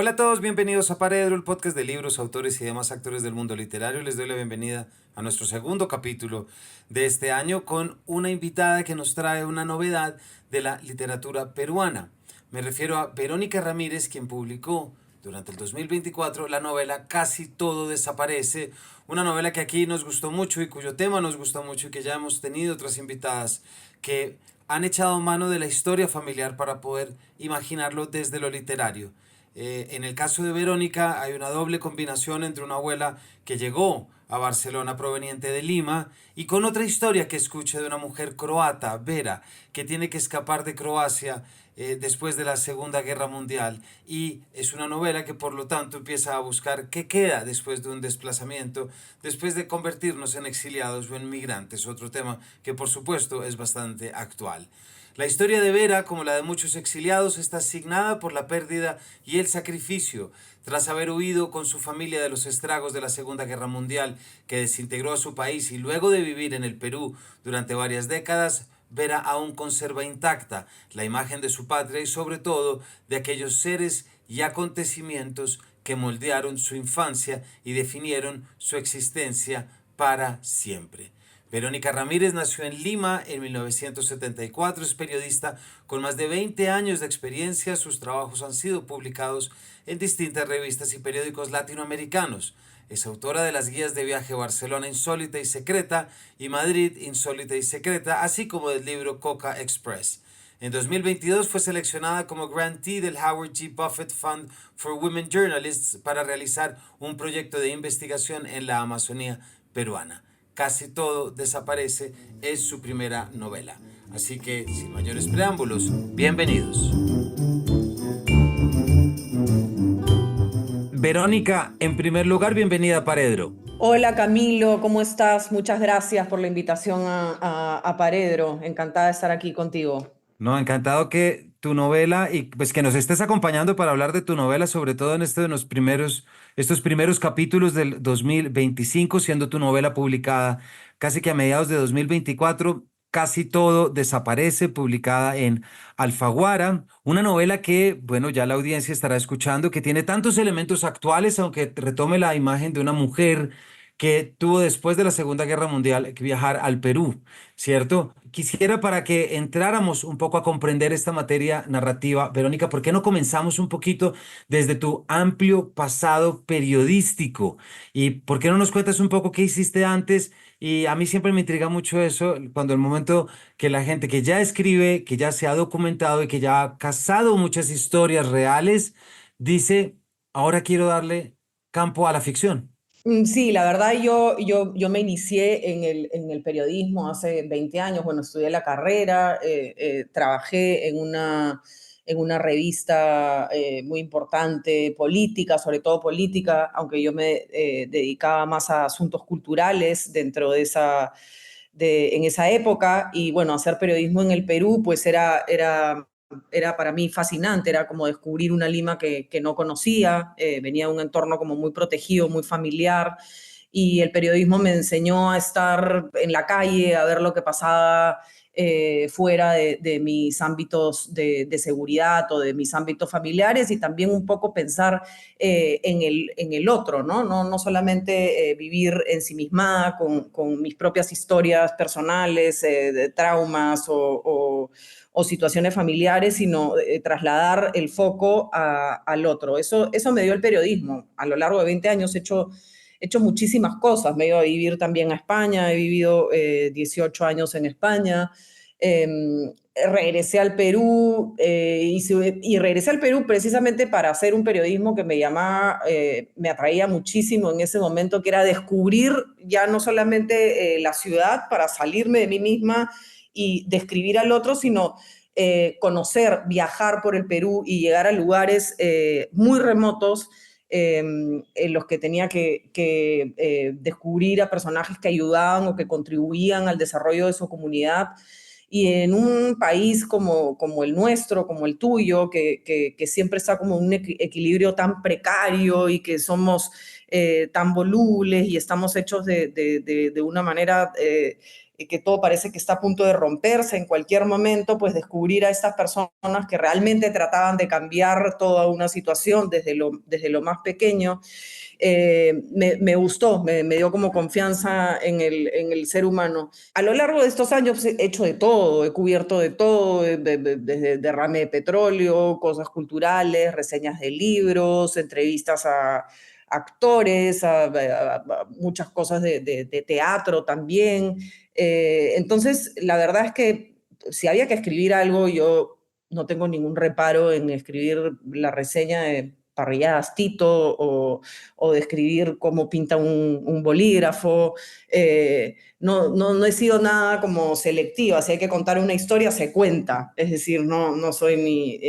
Hola a todos, bienvenidos a Paredro, el podcast de libros, autores y demás actores del mundo literario. Les doy la bienvenida a nuestro segundo capítulo de este año con una invitada que nos trae una novedad de la literatura peruana. Me refiero a Verónica Ramírez, quien publicó durante el 2024 la novela Casi todo desaparece, una novela que aquí nos gustó mucho y cuyo tema nos gustó mucho y que ya hemos tenido otras invitadas que han echado mano de la historia familiar para poder imaginarlo desde lo literario. En el caso de Verónica hay una doble combinación entre una abuela que llegó a Barcelona proveniente de Lima y con otra historia que escucha de una mujer croata, Vera, que tiene que escapar de Croacia después de la Segunda Guerra Mundial. Y es una novela que por lo tanto empieza a buscar qué queda después de un desplazamiento, después de convertirnos en exiliados o en migrantes, otro tema que por supuesto es bastante actual. La historia de Vera, como la de muchos exiliados, está asignada por la pérdida y el sacrificio. Tras haber huido con su familia de los estragos de la Segunda Guerra Mundial, que desintegró a su país, y luego de vivir en el Perú durante varias décadas, Vera aún conserva intacta la imagen de su patria y sobre todo de aquellos seres y acontecimientos que moldearon su infancia y definieron su existencia para siempre. Verónica Ramírez nació en Lima en 1974, es periodista con más de 20 años de experiencia. Sus trabajos han sido publicados en distintas revistas y periódicos latinoamericanos. Es autora de las guías de viaje Barcelona Insólita y Secreta y Madrid Insólita y Secreta, así como del libro Coca Express. En 2022 fue seleccionada como grantee del Howard G. Buffett Fund for Women Journalists para realizar un proyecto de investigación en la Amazonía peruana. Casi todo desaparece es su primera novela. Así que, sin mayores preámbulos, bienvenidos. Verónica, en primer lugar, bienvenida a Paredro. Hola Camilo, ¿cómo estás? Muchas gracias por la invitación a Paredro. Encantada de estar aquí contigo. No, encantado que tu novela y pues que nos estés acompañando para hablar de tu novela, sobre todo en estos primeros capítulos del 2025, siendo tu novela publicada casi que a mediados de 2024. Casi todo desaparece, publicada en Alfaguara, una novela que, bueno, ya la audiencia estará escuchando, que tiene tantos elementos actuales, aunque retome la imagen de una mujer que tuvo después de la Segunda Guerra Mundial que viajar al Perú, ¿cierto? Quisiera para que entráramos un poco a comprender esta materia narrativa, Verónica, ¿por qué no comenzamos un poquito desde tu amplio pasado periodístico? ¿Y por qué no nos cuentas un poco qué hiciste antes? Y a mí siempre me intriga mucho eso, cuando el momento que la gente que ya escribe, que ya se ha documentado y que ya ha cazado muchas historias reales, dice, ahora quiero darle campo a la ficción. Sí, la verdad yo me inicié en el periodismo hace 20 años. Bueno, estudié la carrera, trabajé en una revista muy importante, política, sobre todo política, aunque yo me dedicaba más a asuntos culturales dentro en esa época. Y bueno, hacer periodismo en el Perú pues era para mí fascinante, era como descubrir una Lima que no conocía. Venía de un entorno como muy protegido, muy familiar, y el periodismo me enseñó a estar en la calle, a ver lo que pasaba fuera de mis ámbitos de seguridad o de mis ámbitos familiares, y también un poco pensar en el otro, ¿no? No solamente vivir ensimismada con mis propias historias personales, de traumas o situaciones familiares, sino trasladar el foco al otro. Eso me dio el periodismo. A lo largo de 20 años he hecho muchísimas cosas. Me he ido a vivir también a España, he vivido 18 años en España. Eh, Regresé al Perú, y regresé al Perú precisamente para hacer un periodismo que me llamaba, me atraía muchísimo en ese momento, que era descubrir ya no solamente la ciudad para salirme de mí misma y describir al otro, sino conocer, viajar por el Perú y llegar a lugares muy remotos, en los que tenía que descubrir a personajes que ayudaban o que contribuían al desarrollo de su comunidad. Y en un país como el nuestro, como el tuyo, que siempre está como un equilibrio tan precario, y que somos tan volubles y estamos hechos de una manera que todo parece que está a punto de romperse en cualquier momento, pues descubrir a estas personas que realmente trataban de cambiar toda una situación desde lo más pequeño, me gustó, me dio como confianza en el ser humano. A lo largo de estos años he hecho de todo, he cubierto de todo, desde derrame de petróleo, cosas culturales, reseñas de libros, entrevistas a actores, a muchas cosas de teatro también. Entonces, la verdad es que si había que escribir algo, yo no tengo ningún reparo en escribir la reseña de Parrilladas Tito o de escribir cómo pinta un bolígrafo. No he sido nada como selectiva. Si hay que contar una historia, se cuenta. Es decir, no soy ni...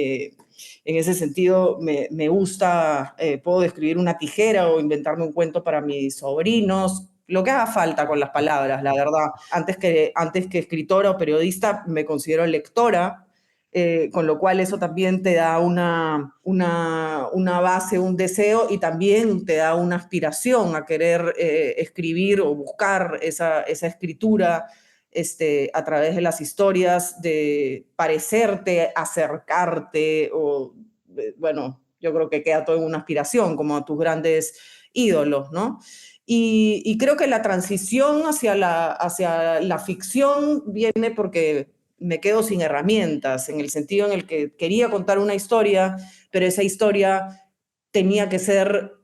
en ese sentido, me gusta, puedo describir una tijera o inventarme un cuento para mis sobrinos, lo que haga falta con las palabras, la verdad. Antes que escritora o periodista, me considero lectora, con lo cual eso también te da una base, un deseo y también te da una aspiración a querer escribir o buscar esa escritura a través de las historias, de parecerte, acercarte, o bueno, yo creo que queda todo en una aspiración, como a tus grandes ídolos, ¿no? Y creo que la transición hacia la ficción viene porque me quedo sin herramientas, en el sentido en el que quería contar una historia, pero esa historia tenía que ser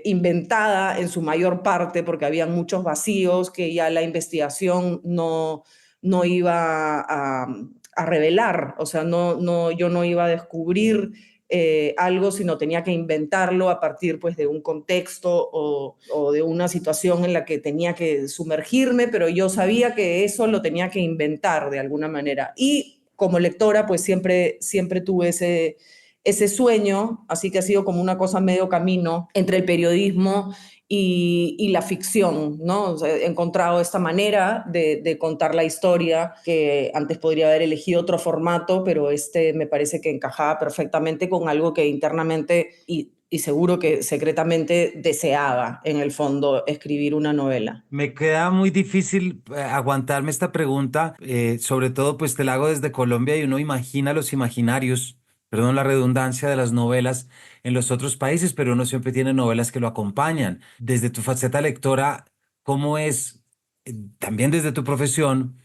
inventada en su mayor parte porque había muchos vacíos que ya la investigación no iba a revelar, o sea, yo no iba a descubrir algo, sino tenía que inventarlo a partir pues, de un contexto o de una situación en la que tenía que sumergirme, pero yo sabía que eso lo tenía que inventar de alguna manera. Y como lectora, pues siempre tuve ese sueño, así que ha sido como una cosa medio camino entre el periodismo y la ficción, ¿no? O sea, he encontrado esta manera de contar la historia, que antes podría haber elegido otro formato, pero este me parece que encajaba perfectamente con algo que internamente y seguro que secretamente deseaba, en el fondo, escribir una novela. Me queda muy difícil aguantarme esta pregunta, sobre todo pues te la hago desde Colombia y uno imagina los imaginarios, perdón la redundancia, de las novelas en los otros países, pero uno siempre tiene novelas que lo acompañan. Desde tu faceta lectora, ¿cómo es, también desde tu profesión,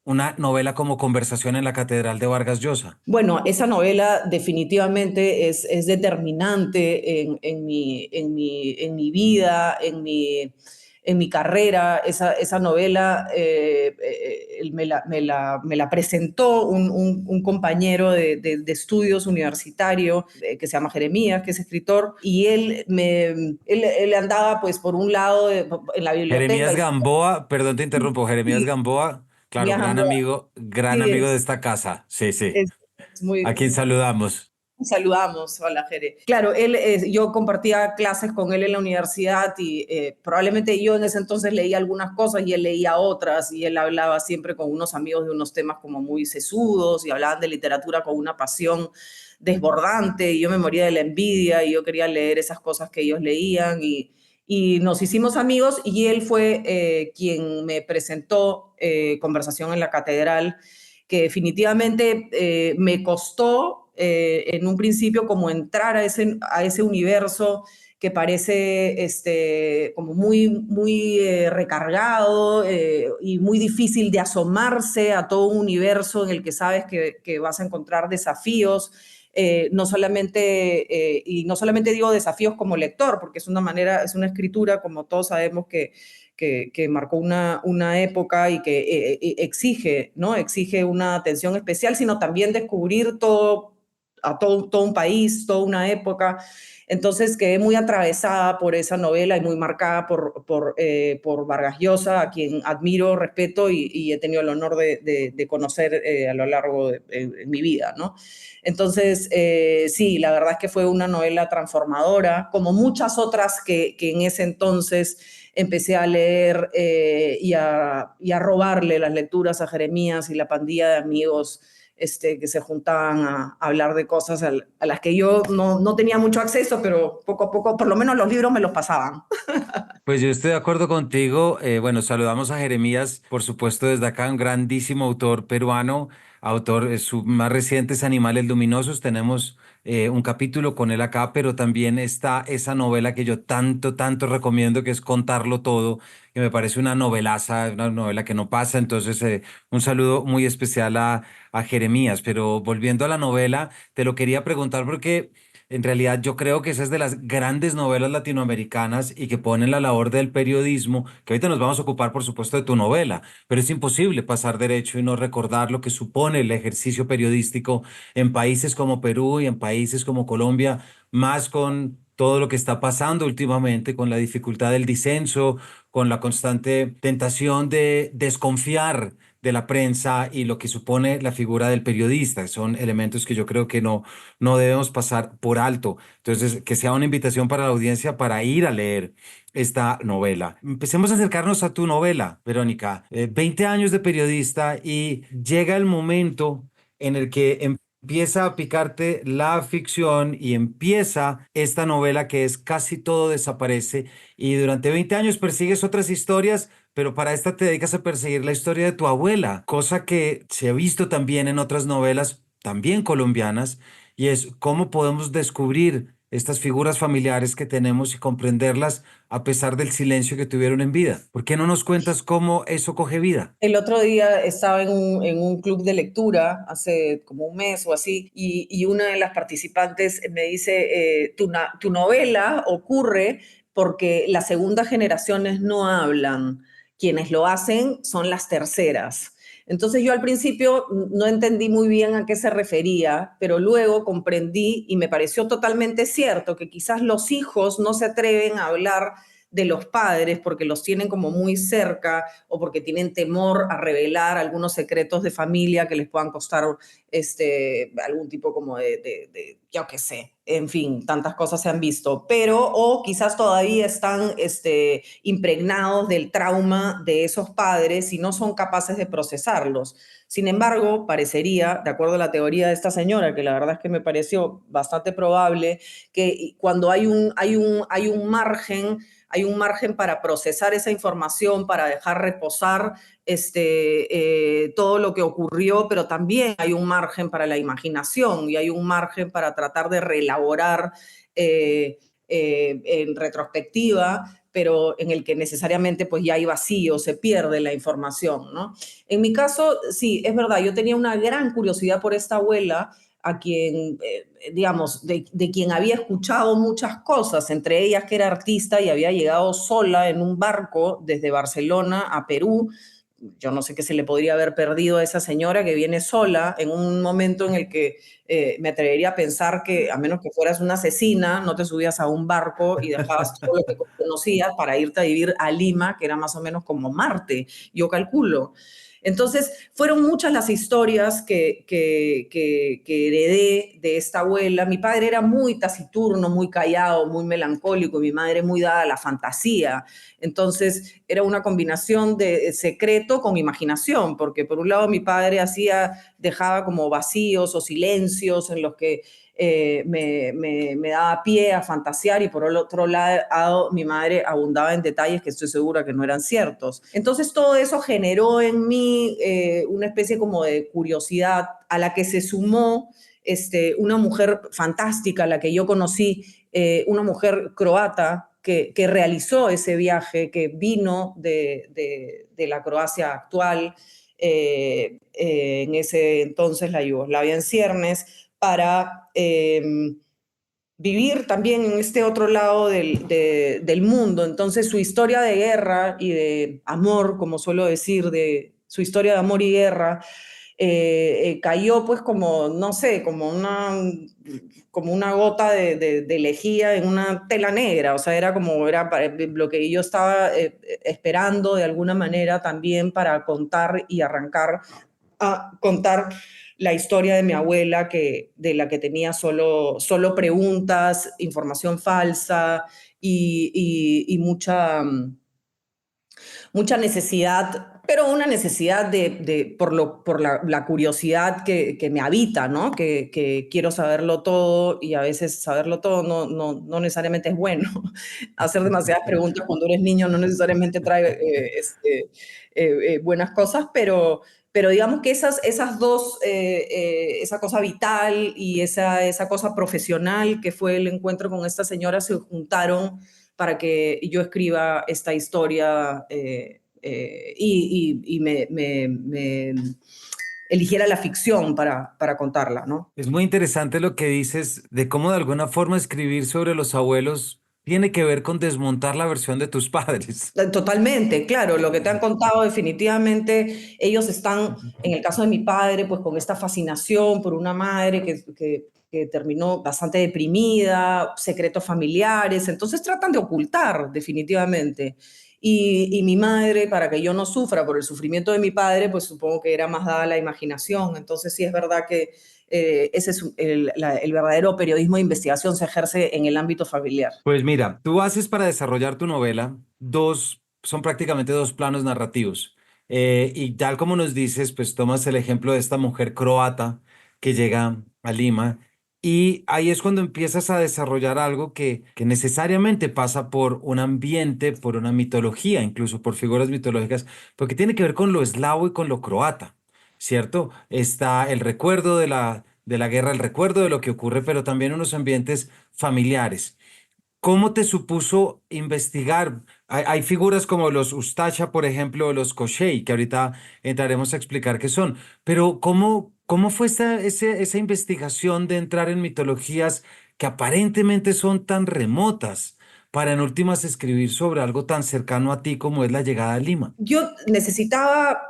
una novela como Conversación en la Catedral de Vargas Llosa? Bueno, esa novela definitivamente es determinante en mi vida, en mi carrera. Esa novela me la presentó un compañero de estudios universitario que se llama Jeremías, que es escritor, y él andaba pues por un lado en la biblioteca. Jeremías Gamboa, perdón te interrumpo, Jeremías Sí, Gamboa, claro, Jeremías Gamboa. gran Sí, amigo de esta casa, sí, sí, es muy, a quien saludamos. saludamos, hola Jere. Claro, yo compartía clases con él en la universidad y probablemente yo en ese entonces leía algunas cosas y él leía otras y él hablaba siempre con unos amigos de unos temas como muy sesudos y hablaban de literatura con una pasión desbordante y yo me moría de la envidia y yo quería leer esas cosas que ellos leían y nos hicimos amigos y él fue quien me presentó Conversación en la Catedral, que definitivamente me costó en un principio como entrar a ese universo que parece como muy recargado y muy difícil de asomarse a todo un universo en el que sabes que vas a encontrar desafíos. Y no solamente digo desafíos como lector, porque es es una escritura, como todos sabemos, que marcó una época y que exige, ¿no? Exige una atención especial, sino también descubrir todo un país, toda una época. Entonces quedé muy atravesada por esa novela y muy marcada por Vargas Llosa, a quien admiro, respeto y he tenido el honor de conocer a lo largo de mi vida, ¿no? Entonces, sí, la verdad es que fue una novela transformadora, como muchas otras que en ese entonces empecé a leer y a robarle las lecturas a Jeremías y la pandilla de amigos que se juntaban a hablar de cosas a las que yo no tenía mucho acceso, pero poco a poco, por lo menos los libros me los pasaban. Pues yo estoy de acuerdo contigo. Bueno, saludamos a Jeremías, por supuesto, desde acá, un grandísimo autor peruano, autor, su más reciente es Animales Luminosos. Tenemos un capítulo con él acá, pero también está esa novela que yo tanto, tanto recomiendo, que es Contarlo Todo, que me parece una novelaza, una novela que no pasa. Entonces, un saludo muy especial a Jeremías. Pero volviendo a la novela, te lo quería preguntar porque... En realidad yo creo que esa es de las grandes novelas latinoamericanas y que ponen la labor del periodismo, que ahorita nos vamos a ocupar por supuesto de tu novela, pero es imposible pasar derecho y no recordar lo que supone el ejercicio periodístico en países como Perú y en países como Colombia, más con todo lo que está pasando últimamente, con la dificultad del disenso, con la constante tentación de desconfiar de la prensa y lo que supone la figura del periodista. Son elementos que yo creo que no debemos pasar por alto. Entonces, que sea una invitación para la audiencia para ir a leer esta novela. Empecemos a acercarnos a tu novela, Verónica. 20 años de periodista y llega el momento en el que empieza a picarte la ficción y empieza esta novela que es Casi todo desaparece y durante 20 años persigues otras historias, pero para esta te dedicas a perseguir la historia de tu abuela, cosa que se ha visto también en otras novelas, también colombianas, y es cómo podemos descubrir estas figuras familiares que tenemos y comprenderlas a pesar del silencio que tuvieron en vida. ¿Por qué no nos cuentas cómo eso coge vida? El otro día estaba en un club de lectura, hace como un mes o así, y una de las participantes me dice, tu novela ocurre porque las segundas generaciones no hablan, quienes lo hacen son las terceras. Entonces yo al principio no entendí muy bien a qué se refería, pero luego comprendí y me pareció totalmente cierto que quizás los hijos no se atreven a hablar de los padres porque los tienen como muy cerca o porque tienen temor a revelar algunos secretos de familia que les puedan costar algún tipo como yo qué sé, en fin, tantas cosas se han visto, pero o quizás todavía están impregnados del trauma de esos padres y no son capaces de procesarlos. Sin embargo, parecería, de acuerdo a la teoría de esta señora, que la verdad es que me pareció bastante probable, que cuando hay un margen para procesar esa información, para dejar reposar todo lo que ocurrió, pero también hay un margen para la imaginación y hay un margen para tratar de reelaborar en retrospectiva, pero en el que necesariamente pues ya hay vacío, se pierde la información, ¿no? En mi caso, sí, es verdad, yo tenía una gran curiosidad por esta abuela, a quien, digamos, de quien había escuchado muchas cosas, entre ellas que era artista y había llegado sola en un barco desde Barcelona a Perú. Yo no sé qué se le podría haber perdido a esa señora que viene sola en un momento en el que me atrevería a pensar que, a menos que fueras una asesina, no te subías a un barco y dejabas todo lo que conocías para irte a vivir a Lima, que era más o menos como Marte, yo calculo. Entonces, fueron muchas las historias que heredé de esta abuela. Mi padre era muy taciturno, muy callado, muy melancólico, y mi madre muy dada a la fantasía. Entonces, era una combinación de secreto con imaginación, porque por un lado mi padre dejaba como vacíos o silencios en los que me daba pie a fantasear y por el otro lado mi madre abundaba en detalles que estoy segura que no eran ciertos. Entonces todo eso generó en mí una especie como de curiosidad a la que se sumó una mujer fantástica, a la que yo conocí, una mujer croata que realizó ese viaje, que vino de la Croacia actual, en ese entonces la Yugoslavia en ciernes, para vivir también en este otro lado del mundo. Entonces su historia de guerra y de amor, como suelo decir, de su historia de amor y guerra, cayó pues como, no sé, como una gota de lejía en una tela negra, o sea, era lo que yo estaba esperando de alguna manera también para contar y arrancar a contar la historia de mi abuela, de la que tenía solo preguntas, información falsa y mucha necesidad pero una necesidad por la curiosidad que me habita, ¿no? Que quiero saberlo todo y a veces saberlo todo no necesariamente es bueno. Hacer demasiadas preguntas cuando eres niño no necesariamente trae buenas cosas, pero digamos que esas dos, esa cosa vital y esa cosa profesional que fue el encuentro con esta señora se juntaron para que yo escriba esta historia y me eligiera la ficción para contarla, ¿no? Es muy interesante lo que dices de cómo de alguna forma escribir sobre los abuelos tiene que ver con desmontar la versión de tus padres. Totalmente, claro, lo que te han contado definitivamente, ellos están, en el caso de mi padre, pues con esta fascinación por una madre que terminó bastante deprimida, secretos familiares, entonces tratan de ocultar definitivamente. Y mi madre, para que yo no sufra por el sufrimiento de mi padre, pues supongo que era más dada a la imaginación, entonces sí es verdad que ese es el verdadero periodismo de investigación se ejerce en el ámbito familiar. Pues mira, tú haces para desarrollar tu novela son prácticamente dos planos narrativos. Y tal como nos dices, pues tomas el ejemplo de esta mujer croata que llega a Lima y ahí es cuando empiezas a desarrollar algo que necesariamente pasa por un ambiente, por una mitología, incluso por figuras mitológicas, porque tiene que ver con lo eslavo y con lo croata, ¿cierto? Está el recuerdo de la guerra, el recuerdo de lo que ocurre, pero también unos ambientes familiares. ¿Cómo te supuso investigar? Hay figuras como los Ustasha, por ejemplo, o los Koshei, que ahorita entraremos a explicar qué son. Pero ¿cómo fue esa investigación de entrar en mitologías que aparentemente son tan remotas para en últimas escribir sobre algo tan cercano a ti como es la llegada a Lima? Yo necesitaba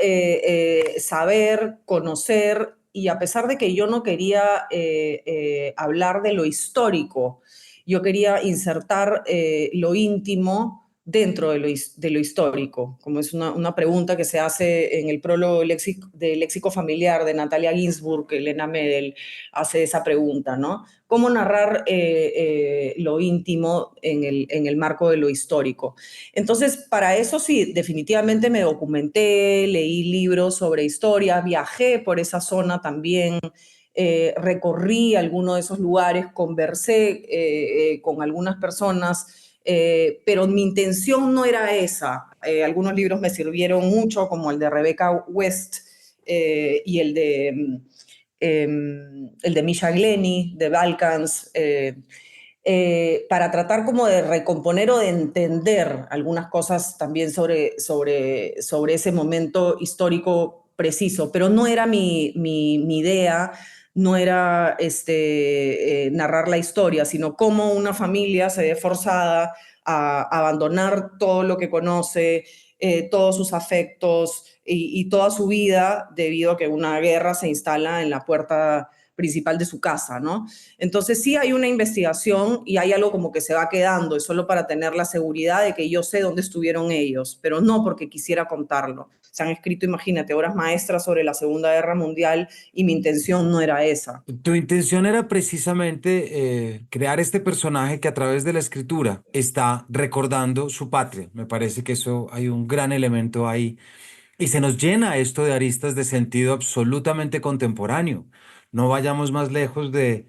saber, conocer, y a pesar de que yo no quería hablar de lo histórico, yo quería insertar lo íntimo dentro de lo histórico, como es una pregunta que se hace en el prólogo del léxico familiar de Natalia Ginsburg, Elena Medel hace esa pregunta, ¿no? ¿Cómo narrar lo íntimo en el marco de lo histórico? Entonces, para eso sí, definitivamente me documenté, leí libros sobre historia, viajé por esa zona también, recorrí algunos de esos lugares, conversé con algunas personas, pero mi intención no era esa. Algunos libros me sirvieron mucho, como el de Rebecca West y el de Misha Glenny, de Balkans, para tratar como de recomponer o de entender algunas cosas también sobre ese momento histórico preciso, pero no era mi idea, no era narrar la historia, sino cómo una familia se ve forzada a abandonar todo lo que conoce, todos sus afectos y toda su vida debido a que una guerra se instala en la puerta principal de su casa, ¿no? Entonces sí hay una investigación y hay algo como que se va quedando, es solo para tener la seguridad de que yo sé dónde estuvieron ellos, pero no porque quisiera contarlo. Se han escrito, imagínate, obras maestras sobre la Segunda Guerra Mundial y mi intención no era esa. Tu intención era precisamente crear este personaje que a través de la escritura está recordando su patria. Me parece que eso hay un gran elemento ahí. Y se nos llena esto de aristas de sentido absolutamente contemporáneo. No vayamos más lejos de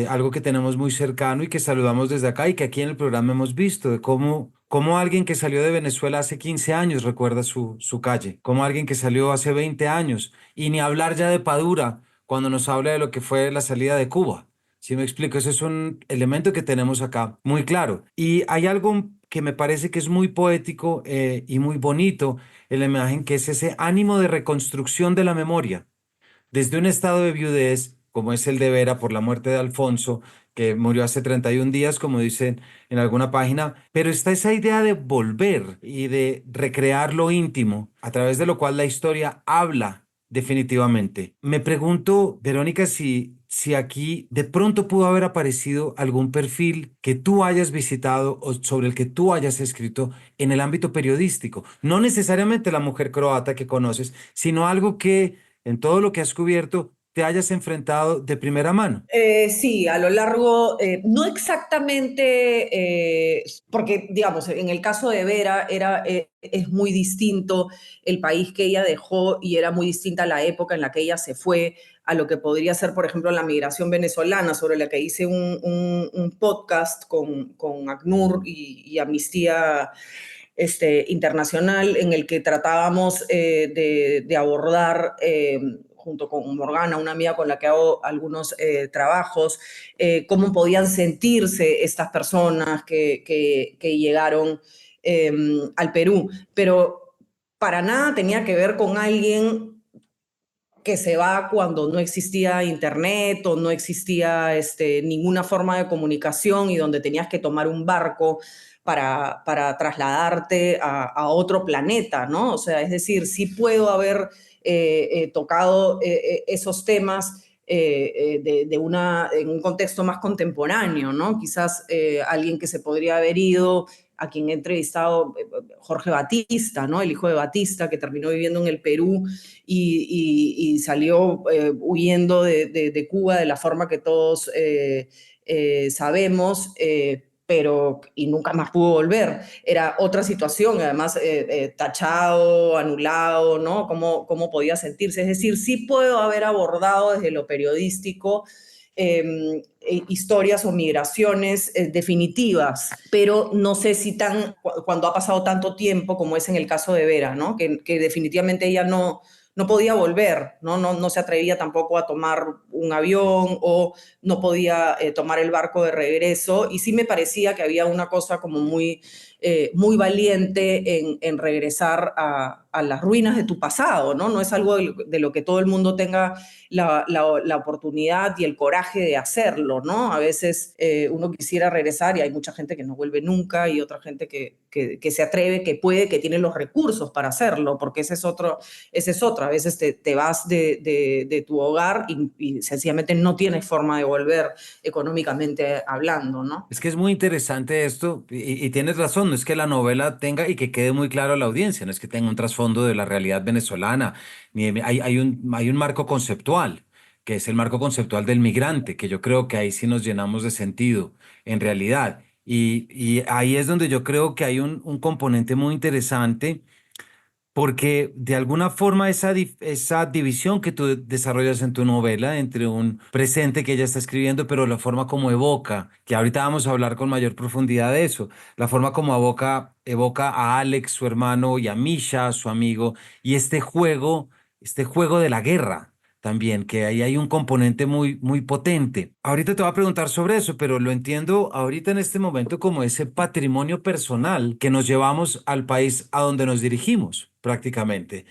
algo que tenemos muy cercano y que saludamos desde acá y que aquí en el programa hemos visto, de cómo alguien que salió de Venezuela hace 15 años recuerda su calle, como alguien que salió hace 20 años, y ni hablar ya de Padura cuando nos habla de lo que fue la salida de Cuba. Si me explico, ese es un elemento que tenemos acá muy claro. Y hay algo que me parece que es muy poético y muy bonito en la imagen, que es ese ánimo de reconstrucción de la memoria, desde un estado de viudez, como es el de Vera por la muerte de Alfonso, que murió hace 31 días, como dicen en alguna página, pero está esa idea de volver y de recrear lo íntimo, a través de lo cual la historia habla definitivamente. Me pregunto, Verónica, si aquí de pronto pudo haber aparecido algún perfil que tú hayas visitado o sobre el que tú hayas escrito en el ámbito periodístico. No necesariamente la mujer croata que conoces, sino algo que en todo lo que has cubierto te hayas enfrentado de primera mano. Sí, a lo largo, no exactamente, porque digamos, en el caso de Vera es muy distinto el país que ella dejó y era muy distinta la época en la que ella se fue a lo que podría ser, por ejemplo, la migración venezolana, sobre la que hice un podcast con ACNUR y Amnistía internacional, en el que tratábamos de abordar junto con Morgana, una amiga con la que hago algunos trabajos, cómo podían sentirse estas personas que llegaron al Perú. Pero para nada tenía que ver con alguien que se va cuando no existía internet o no existía ninguna forma de comunicación y donde tenías que tomar un barco para trasladarte a otro planeta, ¿no? O sea, es decir, sí puedo haber tocado esos temas en un contexto más contemporáneo, ¿no? Quizás alguien que se podría haber ido, a quien he entrevistado, Jorge Batista, ¿no? El hijo de Batista, que terminó viviendo en el Perú y salió huyendo de Cuba de la forma que todos sabemos, pero y nunca más pudo volver. Era otra situación, además tachado, anulado, ¿no? ¿Cómo podía sentirse? Es decir, sí puedo haber abordado desde lo periodístico historias o migraciones definitivas, pero no sé si cuando ha pasado tanto tiempo como es en el caso de Vera, ¿no? Que definitivamente ella no podía volver, ¿no? No se atrevía tampoco a tomar un avión o no podía tomar el barco de regreso, y sí me parecía que había una cosa como muy valiente en regresar a las ruinas de tu pasado, ¿no? No es algo de lo que todo el mundo tenga la oportunidad y el coraje de hacerlo, ¿no? A veces uno quisiera regresar y hay mucha gente que no vuelve nunca y otra gente que se atreve, que puede, que tiene los recursos para hacerlo, porque ese es otro. A veces te vas de tu hogar y sencillamente no tienes forma de volver económicamente hablando, ¿no? Es que es muy interesante esto y tienes razón, no es que la novela tenga y que quede muy claro a la audiencia, no es que tenga un trasfondo de la realidad venezolana, hay un marco conceptual, que es el marco conceptual del migrante, que yo creo que ahí sí nos llenamos de sentido, en realidad. Y ahí es donde yo creo que hay un componente muy interesante porque de alguna forma esa división que tú desarrollas en tu novela entre un presente que ella está escribiendo, pero la forma como evoca, que ahorita vamos a hablar con mayor profundidad de eso, la forma como evoca a Alex, su hermano, y a Misha, su amigo, y este juego de la guerra. También, que ahí hay un componente muy, muy potente. Ahorita te voy a preguntar sobre eso, pero lo entiendo ahorita en este momento como ese patrimonio personal que nos llevamos al país a donde nos dirigimos, prácticamente.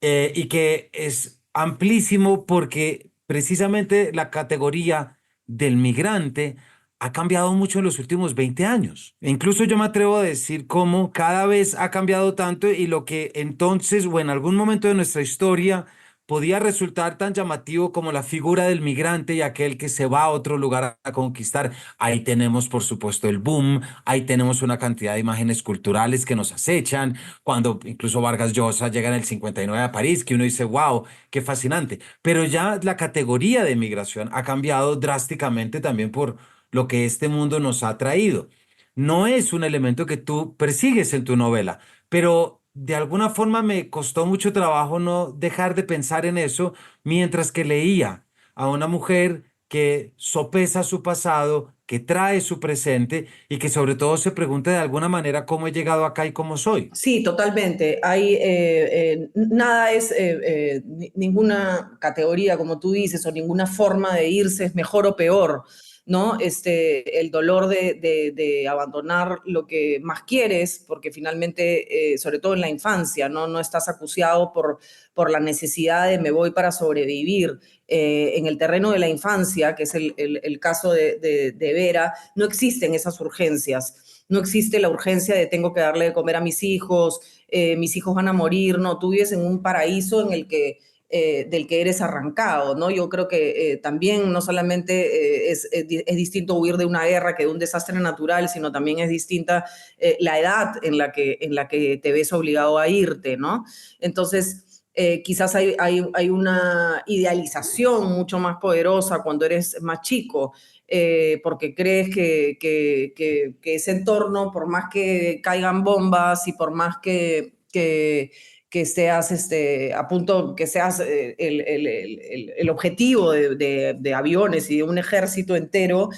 Y que es amplísimo porque precisamente la categoría del migrante ha cambiado mucho en los últimos 20 años. E incluso yo me atrevo a decir cómo cada vez ha cambiado tanto y lo que entonces o en algún momento de nuestra historia podía resultar tan llamativo como la figura del migrante y aquel que se va a otro lugar a conquistar. Ahí tenemos, por supuesto, el boom, ahí tenemos una cantidad de imágenes culturales que nos acechan, cuando incluso Vargas Llosa llega en el 59 a París, que uno dice, wow, qué fascinante. Pero ya la categoría de migración ha cambiado drásticamente también por lo que este mundo nos ha traído. No es un elemento que tú persigues en tu novela, pero de alguna forma me costó mucho trabajo no dejar de pensar en eso mientras que leía a una mujer que sopesa su pasado, que trae su presente y que sobre todo se pregunta de alguna manera cómo he llegado acá y cómo soy. Sí, totalmente. Nada es, ninguna categoría, como tú dices, o ninguna forma de irse es mejor o peor, ¿no? El dolor de abandonar lo que más quieres, porque finalmente, sobre todo en la infancia, ¿no? No estás acuciado por la necesidad de me voy para sobrevivir. En el terreno de la infancia, que es el caso de Vera, no existen esas urgencias. No existe la urgencia de tengo que darle de comer a mis hijos van a morir, no, tú vives en un paraíso en el que del que eres arrancado, ¿no? Yo creo que también no solamente es distinto huir de una guerra que de un desastre natural, sino también es distinta la edad en la que te ves obligado a irte, ¿no? Entonces, quizás hay una idealización mucho más poderosa cuando eres más chico, porque crees que ese entorno, por más que caigan bombas y por más que seas a punto, que seas el objetivo de aviones y de un ejército entero,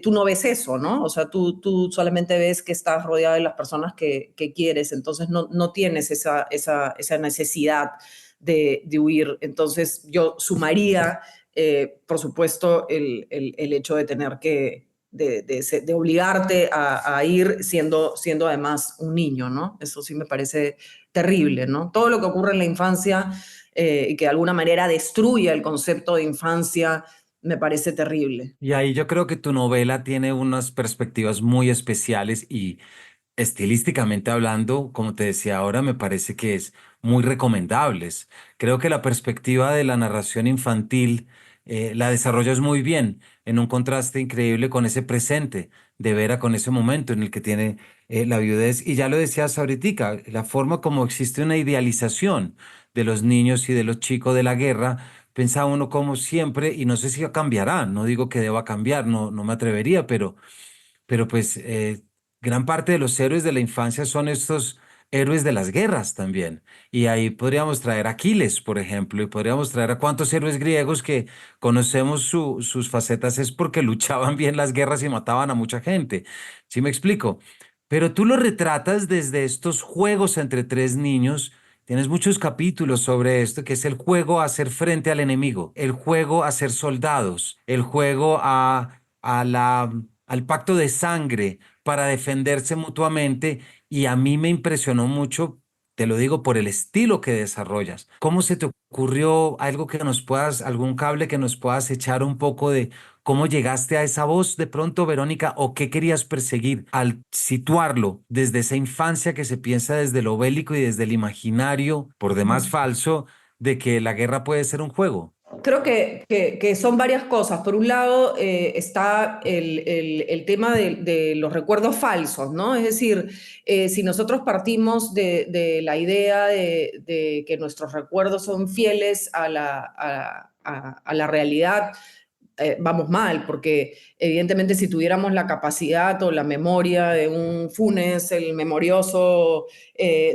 tú no ves eso, ¿no? O sea, tú solamente ves que estás rodeado de las personas que quieres, entonces no tienes esa necesidad de huir. Entonces yo sumaría, por supuesto, el hecho de tener de obligarte a ir siendo además un niño, ¿no? Eso sí me parece terrible, ¿no? Todo lo que ocurre en la infancia y que de alguna manera destruye el concepto de infancia me parece terrible. Y ahí yo creo que tu novela tiene unas perspectivas muy especiales y estilísticamente hablando, como te decía ahora, me parece que es muy recomendables. Creo que la perspectiva de la narración infantil la desarrollas muy bien, en un contraste increíble con ese presente de Vera, con ese momento en el que tiene la viudez. Y ya lo decías ahorita, la forma como existe una idealización de los niños y de los chicos de la guerra. Pensaba uno como siempre, y no sé si cambiará, no digo que deba cambiar, no me atrevería, pero pues gran parte de los héroes de la infancia son estos héroes de las guerras también. Y ahí podríamos traer a Aquiles, por ejemplo, y podríamos traer a cuántos héroes griegos que conocemos sus facetas es porque luchaban bien las guerras y mataban a mucha gente. ¿Sí me explico? Pero tú lo retratas desde estos juegos entre tres niños. Tienes muchos capítulos sobre esto, que es el juego a hacer frente al enemigo, el juego a ser soldados, el juego al pacto de sangre para defenderse mutuamente. Y a mí me impresionó mucho, te lo digo, por el estilo que desarrollas. ¿Cómo se te ocurrió algo que nos puedas, algún cable que nos puedas echar un poco de cómo llegaste a esa voz de pronto, Verónica, o qué querías perseguir al situarlo desde esa infancia que se piensa desde lo bélico y desde el imaginario, por demás falso, de que la guerra puede ser un juego? Creo que son varias cosas. Por un lado, está el tema de los recuerdos falsos, ¿no? Es decir, si nosotros partimos de la idea de que nuestros recuerdos son fieles a la realidad, vamos mal, porque evidentemente si tuviéramos la capacidad o la memoria de un Funes, el memorioso,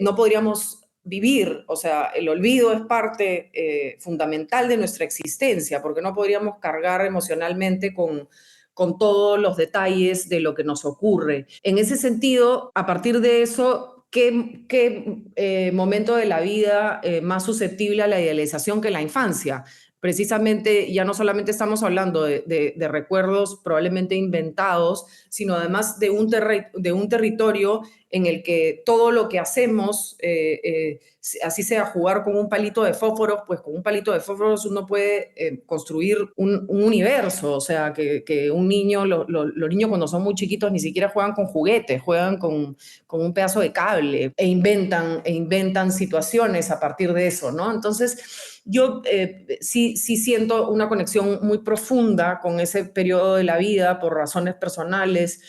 no podríamos vivir. O sea, el olvido es parte fundamental de nuestra existencia, porque no podríamos cargar emocionalmente con todos los detalles de lo que nos ocurre. En ese sentido, a partir de eso, ¿qué momento de la vida más susceptible a la idealización que la infancia? Precisamente, ya no solamente estamos hablando de recuerdos probablemente inventados, sino además de un territorio en el que todo lo que hacemos, así sea jugar con un palito de fósforos, pues con un palito de fósforos uno puede construir un universo. O sea, que un niño, los niños cuando son muy chiquitos ni siquiera juegan con juguetes, juegan con un pedazo de cable e inventan situaciones a partir de eso, ¿no? Entonces, yo sí siento una conexión muy profunda con ese periodo de la vida por razones personales,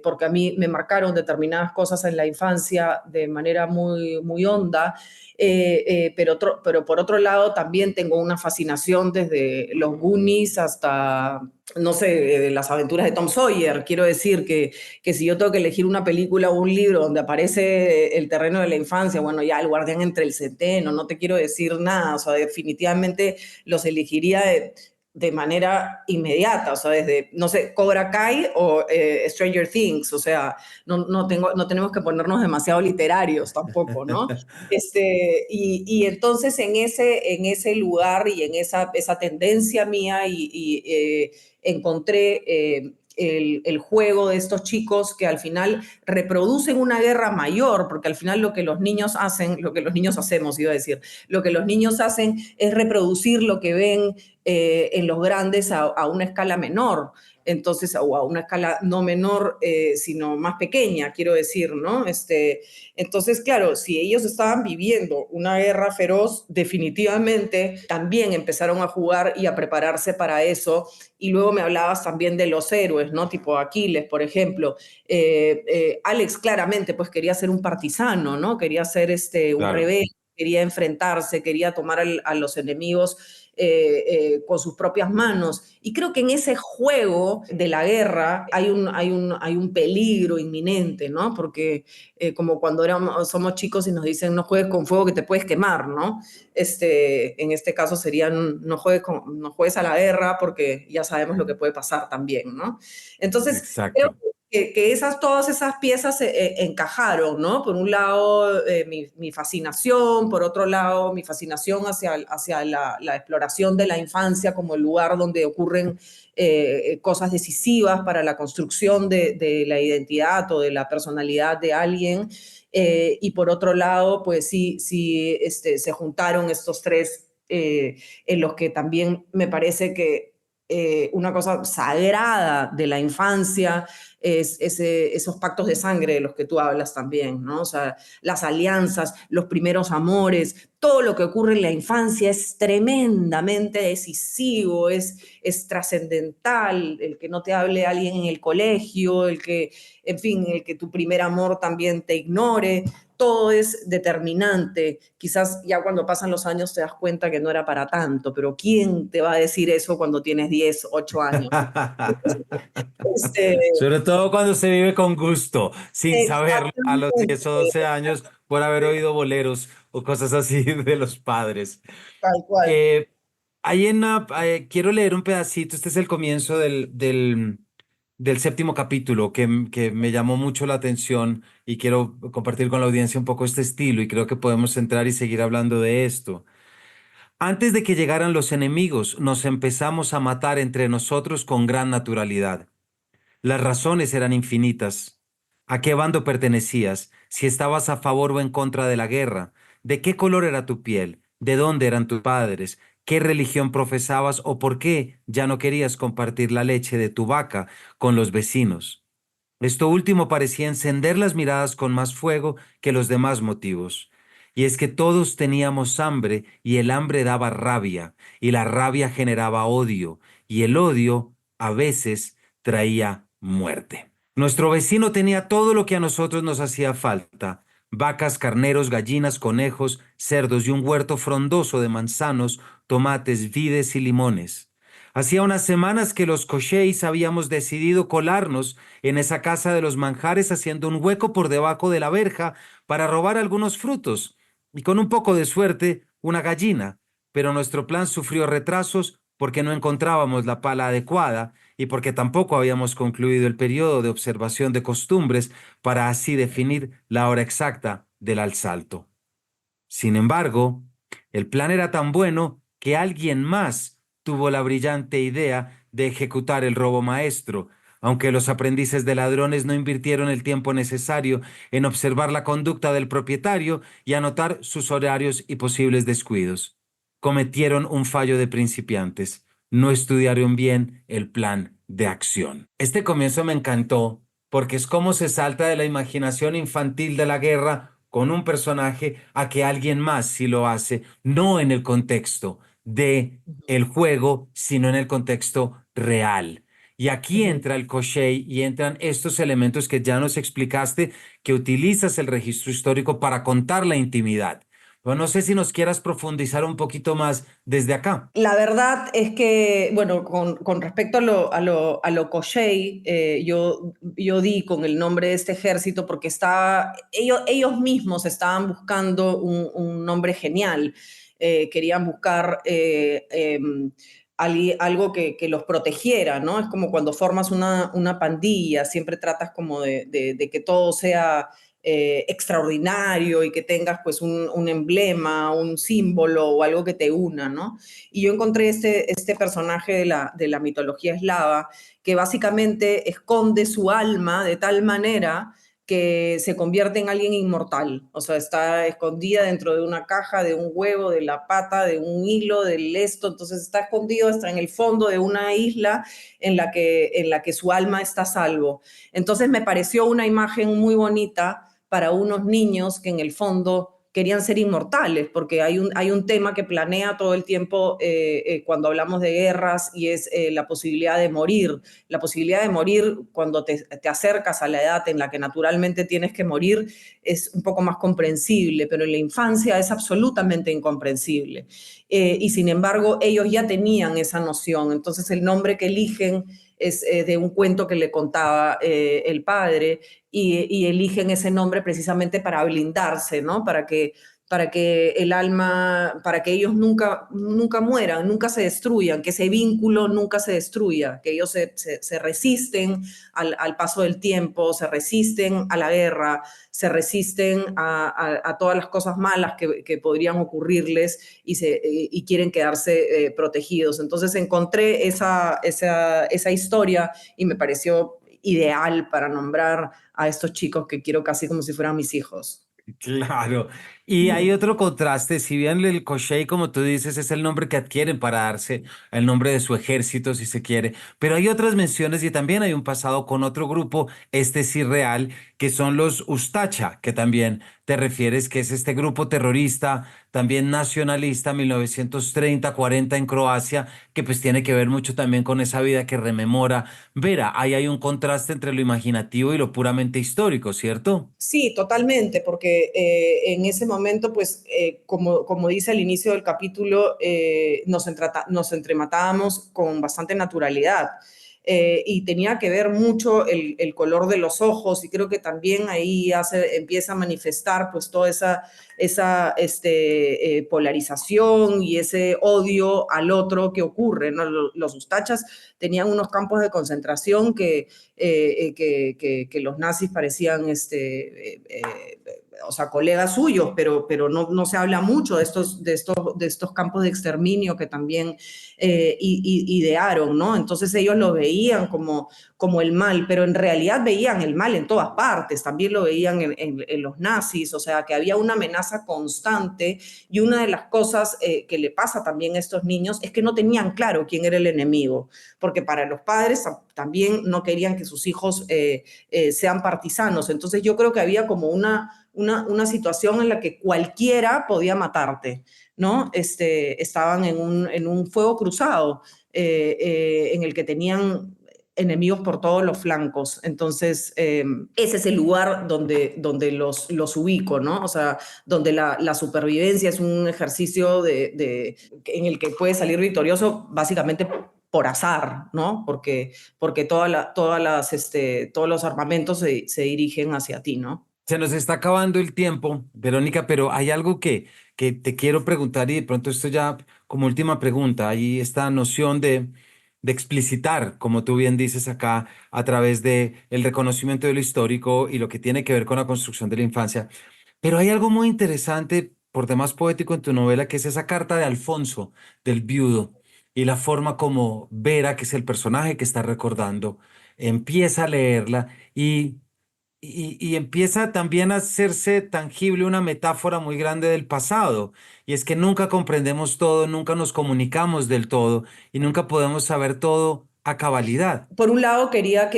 porque a mí me marcaron determinadas cosas en la infancia de manera muy honda. Pero por otro lado también tengo una fascinación desde los Goonies hasta, no sé, de las aventuras de Tom Sawyer. Quiero decir que si yo tengo que elegir una película o un libro donde aparece el terreno de la infancia, bueno, ya El guardián entre el centeno, no te quiero decir nada. O sea, definitivamente los elegiría de manera inmediata. O sea, desde, no sé, Cobra Kai o Stranger Things. O sea, no tenemos que ponernos demasiado literarios tampoco, ¿no? Y entonces en ese lugar y en esa tendencia mía encontré el juego de estos chicos que al final reproducen una guerra mayor, porque al final lo que los niños hacen, lo que los niños hacemos, iba a decir, lo que los niños hacen es reproducir lo que ven en los grandes a una escala menor. Entonces, o a una escala no menor, sino más pequeña, quiero decir, ¿no? Entonces, claro, si ellos estaban viviendo una guerra feroz, definitivamente también empezaron a jugar y a prepararse para eso. Y luego me hablabas también de los héroes, ¿no? Tipo Aquiles, por ejemplo. Alex claramente pues quería ser un partisano, ¿no? Quería ser un Claro. rebelde, quería enfrentarse, quería tomar a los enemigos con sus propias manos. Y creo que en ese juego de la guerra hay un peligro inminente, ¿no? Porque como cuando somos chicos y nos dicen no juegues con fuego que te puedes quemar, ¿no? En este caso serían no juegues a la guerra porque ya sabemos lo que puede pasar también, ¿no? Entonces, creo Exacto. que todas esas piezas encajaron, ¿no? Por un lado, mi fascinación, por otro lado, mi fascinación hacia la exploración de la infancia como el lugar donde ocurren cosas decisivas para la construcción de la identidad o de la personalidad de alguien. Y por otro lado, pues sí, se juntaron estos tres en los que también me parece que una cosa sagrada de la infancia esos pactos de sangre de los que tú hablas también, ¿no? O sea, las alianzas, los primeros amores, todo lo que ocurre en la infancia es tremendamente decisivo, es trascendental, el que no te hable alguien en el colegio, en fin, el que tu primer amor también te ignore, todo es determinante. Quizás ya cuando pasan los años te das cuenta que no era para tanto, pero ¿quién te va a decir eso cuando tienes 10, 8 años? Este, Sobre todo cuando se vive con gusto, sin saberlo a los 10 o exactamente, 12 años por haber oído boleros o cosas así de los padres. tal cual. Eh, quiero leer un pedacito, este es el comienzo del séptimo capítulo que me llamó mucho la atención y quiero compartir con la audiencia un poco este estilo y creo que podemos entrar y seguir hablando de esto. Antes de que llegaran los enemigos, nos empezamos a matar entre nosotros con gran naturalidad. Las razones eran infinitas. ¿A qué bando pertenecías? Si estabas a favor o en contra de la guerra. ¿De qué color era tu piel? ¿De dónde eran tus padres? ¿Qué religión profesabas o por qué ya no querías compartir la leche de tu vaca con los vecinos? Esto último parecía encender las miradas con más fuego que los demás motivos. Y es que todos teníamos hambre y el hambre daba rabia, y la rabia generaba odio, y el odio a veces traía muerte. Nuestro vecino tenía todo lo que a nosotros nos hacía falta: vacas, carneros, gallinas, conejos, cerdos y un huerto frondoso de manzanos, tomates, vides y limones. Hacía unas semanas que los Cochéis habíamos decidido colarnos en esa casa de los manjares haciendo un hueco por debajo de la verja para robar algunos frutos y con un poco de suerte una gallina, pero nuestro plan sufrió retrasos porque no encontrábamos la pala adecuada y porque tampoco habíamos concluido el periodo de observación de costumbres para así definir la hora exacta del alsalto. Sin embargo, el plan era tan bueno que alguien más tuvo la brillante idea de ejecutar el robo maestro, aunque los aprendices de ladrones no invirtieron el tiempo necesario en observar la conducta del propietario y anotar sus horarios y posibles descuidos. Cometieron un fallo de principiantes. No estudiaron bien el plan de acción. Este comienzo me encantó porque es como se salta de la imaginación infantil de la guerra con un personaje a que alguien más sí lo hace, no en el contexto de el juego, sino en el contexto real. Y aquí Ujú. entra el crochet y entran estos elementos que ya nos explicaste, que utilizas el registro histórico para contar la intimidad. Pero no sé si nos quieras profundizar un poquito más desde acá. La verdad es que, bueno, con respecto a lo Koshei, yo di con el nombre de este ejército porque ellos mismos estaban buscando un nombre genial. Querían buscar algo que los protegiera, ¿no? Es como cuando formas una pandilla, siempre tratas como de que todo sea extraordinario y que tengas pues un emblema, un símbolo o algo que te una, ¿no? Y yo encontré este personaje de la mitología eslava que básicamente esconde su alma de tal manera que se convierte en alguien inmortal. O sea, está escondida dentro de una caja, de un huevo, de la pata, de un hilo, del esto. Entonces está escondido hasta en el fondo de una isla en la que su alma está a salvo. Entonces me pareció una imagen muy bonita para unos niños que en el fondo querían ser inmortales, porque hay un tema que planea todo el tiempo cuando hablamos de guerras y es la posibilidad de morir. La posibilidad de morir cuando te acercas a la edad en la que naturalmente tienes que morir es un poco más comprensible, pero en la infancia es absolutamente incomprensible. Y sin embargo, ellos ya tenían esa noción. Entonces, el nombre que eligen es de un cuento que le contaba el padre y eligen ese nombre precisamente para blindarse, ¿no? Para que el alma, para que ellos nunca mueran, nunca se destruyan, que ese vínculo nunca se destruya, que ellos se resisten al paso del tiempo, se resisten a la guerra, se resisten a todas las cosas malas que podrían ocurrirles y quieren quedarse protegidos. Entonces encontré esa historia y me pareció ideal para nombrar a estos chicos que quiero casi como si fueran mis hijos. Claro. Y hay otro contraste, si bien el Koshei, como tú dices, es el nombre que adquieren para darse el nombre de su ejército, si se quiere, pero hay otras menciones y también hay un pasado con otro grupo, este sí real, que son los Ustacha, que también te refieres, que es este grupo terrorista, también nacionalista, 1930-40 en Croacia, que pues tiene que ver mucho también con esa vida que rememora. Vera, ahí hay un contraste entre lo imaginativo y lo puramente histórico, ¿cierto? Sí, totalmente, porque en ese momento, pues, como dice al inicio del capítulo, nos entrematábamos con bastante naturalidad. Y tenía que ver mucho el color de los ojos y creo que también ahí empieza a manifestar pues toda esa polarización y ese odio al otro que ocurre, ¿no? Los ustachas tenían unos campos de concentración que los nazis parecían o sea, colegas suyos, pero no se habla mucho de estos campos de exterminio que también idearon, ¿no? Entonces ellos lo veían como el mal, pero en realidad veían el mal en todas partes, también lo veían en los nazis, o sea, que había una amenaza constante y una de las cosas que le pasa también a estos niños es que no tenían claro quién era el enemigo, porque para los padres también no querían que sus hijos sean partisanos, entonces yo creo que había como una situación en la que cualquiera podía matarte, ¿no? Estaban en un fuego cruzado en el que tenían enemigos por todos los flancos. Entonces, ese es el lugar donde los ubico, ¿no? O sea, donde la supervivencia es un ejercicio en el que puedes salir victorioso básicamente por azar, ¿no? Porque todos los armamentos se dirigen hacia ti, ¿no? Se nos está acabando el tiempo, Verónica, pero hay algo que te quiero preguntar y de pronto esto ya como última pregunta, hay esta noción de explicitar, como tú bien dices acá, a través de el reconocimiento de lo histórico y lo que tiene que ver con la construcción de la infancia. Pero hay algo muy interesante, por demás poético en tu novela, que es esa carta de Alfonso, del viudo, y la forma como Vera, que es el personaje que está recordando, empieza a leerla y empieza también a hacerse tangible una metáfora muy grande del pasado, y es que nunca comprendemos todo, nunca nos comunicamos del todo y nunca podemos saber todo a cabalidad. Por un lado, quería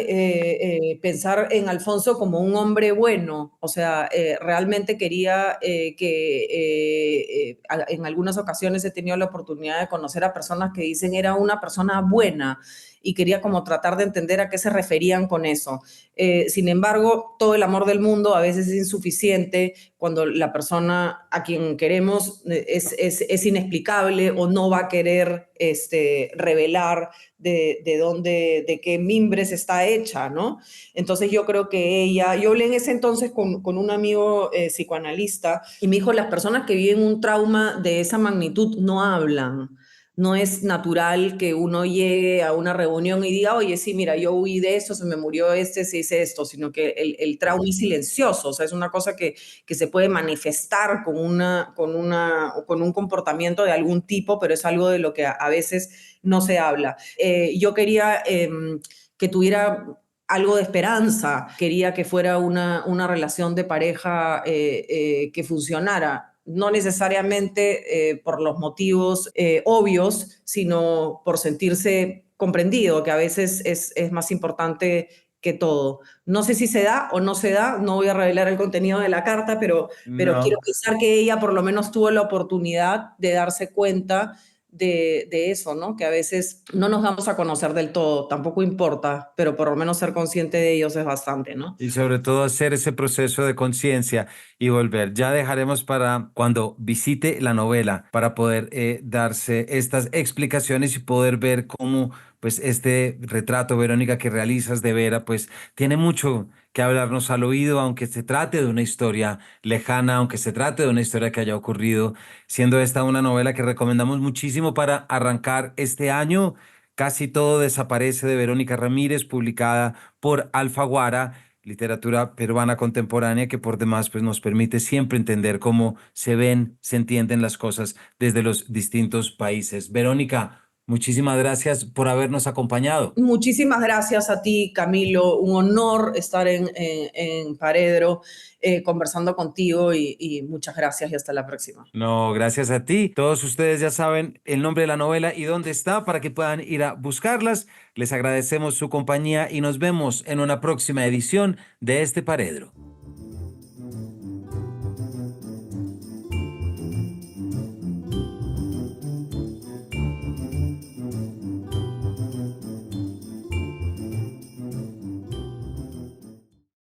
pensar en Alfonso como un hombre bueno, o sea, realmente quería en algunas ocasiones he tenido la oportunidad de conocer a personas que dicen era una persona buena y quería como tratar de entender a qué se referían con eso. Sin embargo, todo el amor del mundo a veces es insuficiente cuando la persona a quien queremos es inexplicable o no va a querer revelar de qué mimbres está hecha, ¿no? Entonces yo creo que yo hablé en ese entonces con un amigo psicoanalista y me dijo, las personas que viven un trauma de esa magnitud no hablan. No es natural que uno llegue a una reunión y diga, oye, sí, mira, yo huí de esto, se me murió se hice esto, sino que el trauma es silencioso, o sea, es una cosa que se puede manifestar con un comportamiento de algún tipo, pero es algo de lo que a veces no se habla. Yo quería que tuviera algo de esperanza, quería que fuera una relación de pareja que funcionara no necesariamente por los motivos obvios, sino por sentirse comprendido, que a veces es más importante que todo. No sé si se da o no se da, no voy a revelar el contenido de la carta, pero quiero No. pensar que ella por lo menos tuvo la oportunidad de darse cuenta de eso, ¿no? Que a veces no nos damos a conocer del todo, tampoco importa, pero por lo menos ser consciente de ellos es bastante, ¿no? Y sobre todo hacer ese proceso de conciencia y volver. Ya dejaremos para cuando visite la novela para poder darse estas explicaciones y poder ver cómo pues este retrato, Verónica, que realizas de Vera, pues tiene mucho que hablarnos al oído, aunque se trate de una historia lejana, aunque se trate de una historia que haya ocurrido, siendo esta una novela que recomendamos muchísimo para arrancar este año. Casi todo desaparece de Verónica Ramírez, publicada por Alfaguara, literatura peruana contemporánea que por demás pues nos permite siempre entender cómo se ven, se entienden las cosas desde los distintos países. Verónica, muchísimas gracias por habernos acompañado. Muchísimas gracias a ti, Camilo. Un honor estar en Paredro conversando contigo y muchas gracias y hasta la próxima. No, gracias a ti. Todos ustedes ya saben el nombre de la novela y dónde está para que puedan ir a buscarlas. Les agradecemos su compañía y nos vemos en una próxima edición de este Paredro.